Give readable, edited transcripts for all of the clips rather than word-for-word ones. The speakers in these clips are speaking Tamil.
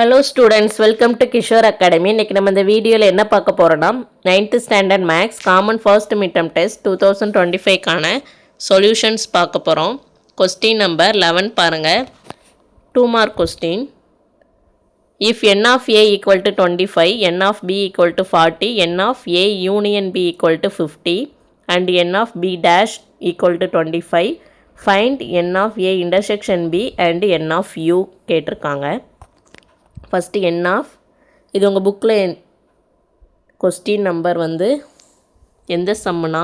Hello students, welcome to Kishore academy. இன்றைக்கி நம்ம இந்த வீடியோவில் என்ன பார்க்க போகிறோன்னா 9th standard maths common first midterm test 2025க்கான சொல்யூஷன்ஸ் பார்க்க போகிறோம். கொஸ்டின் நம்பர் 11 பாருங்கள். 2 mark question. If n of a equal to 25, n of b equal to 40, n of a union b equal to 50 and n of b dash equal to 25, find n of a intersection b and n of u கேட்டிருக்காங்க. ஃபஸ்ட்டு என் ஆஃப், இது உங்கள் புக்கில் கொஸ்டின் நம்பர் வந்து எந்த சம்முனா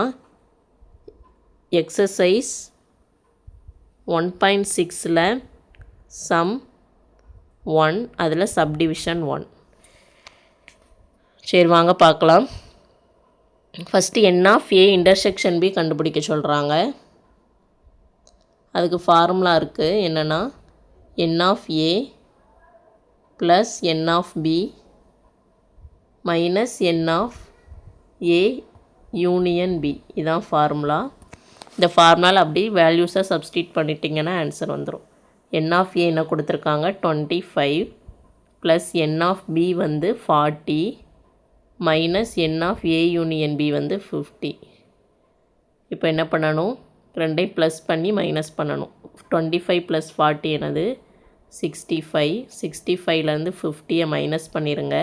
எக்ஸசைஸ் 1.6ல் சம் 1, அதில் சப்டிவிஷன் 1. சரி வாங்க பார்க்கலாம். First n of A intersection B கண்டுபிடிக்க சொல்கிறாங்க. அதுக்கு ஃபார்முலா இருக்குது. என்னென்னா n of A plus n of b minus n of a union b. இதான் ஃபார்முலா. இந்த ஃபார்முலாவில் அப்படி வேல்யூஸை சப்ஸ்டியூட் பண்ணிட்டீங்கன்னா ஆன்சர் வந்துடும். n of a என்ன கொடுத்துருக்காங்க 25 ப்ளஸ் n of b வந்து 40 minus n of a union b வந்து 50. இப்போ என்ன பண்ணணும், ரெண்டையும் ப்ளஸ் பண்ணி மைனஸ் பண்ணணும். 25 ப்ளஸ் 40 என்னது 65. 65லேருந்து 50 மைனஸ் பண்ணிடுங்க.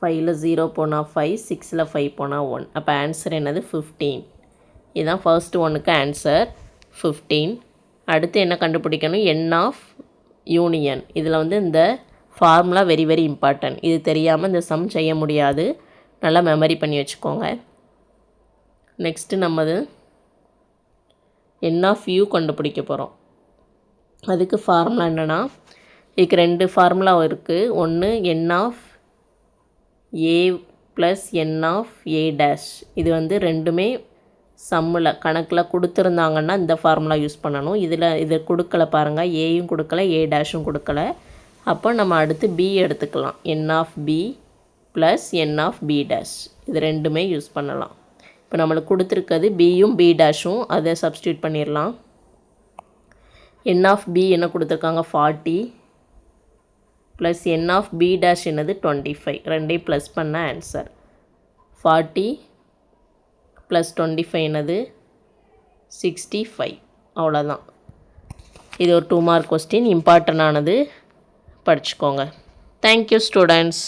ஃபைவ்ல 0 போனால் 5, 6ல் 5 போனால் 1. அப்போ ஆன்சர் என்னது 15. இதுதான் ஃபர்ஸ்ட் ஒன்றுக்கு ஆன்சர் 15. அடுத்து என்ன கண்டுபிடிக்கணும், என் ஆஃப் யூனியன். இதில் வந்து இந்த ஃபார்முலா வெரி வெரி இம்பார்ட்டன்ட். இது தெரியாமல் இந்த சம் செய்ய முடியாது. நல்லா மெமரி பண்ணி வச்சுக்கோங்க. நெக்ஸ்ட்டு நம்மது என் ஆஃப் யூ கண்டுபிடிக்க போகிறோம். அதுக்கு ஃபார்முலா என்னென்னா, இதுக்கு 2 ஃபார்முலா இருக்குது. ஒன்று n of A plus N of A dash. இது வந்து ரெண்டுமே சம்மில் கணக்கில் கொடுத்துருந்தாங்கன்னா இந்த ஃபார்முலா யூஸ் பண்ணணும். இது கொடுக்கல பாருங்கள், ஏயும் கொடுக்கல ஏ டேஷும் கொடுக்கல. அப்போ நம்ம அடுத்து பி எடுத்துக்கலாம். N of B plus N of B dash. இது ரெண்டுமே யூஸ் பண்ணலாம். இப்போ நம்மளுக்கு கொடுத்துருக்கிறது பியும் பி டேஷும், அதை சப்ஸ்டியூட் பண்ணிடலாம். என் ஆஃப் பி என்ன கொடுத்துருக்காங்க 40 plus N of B dash என்னது 25. ரெண்டையும் ப்ளஸ் பண்ண ஆன்சர் 40 ப்ளஸ் 25 என்னது 65. அவ்வளோதான். இது ஒரு 2 மார்க் கொஸ்டின், இம்பார்ட்டண்டானது, படிச்சுக்கோங்க. Thank you students.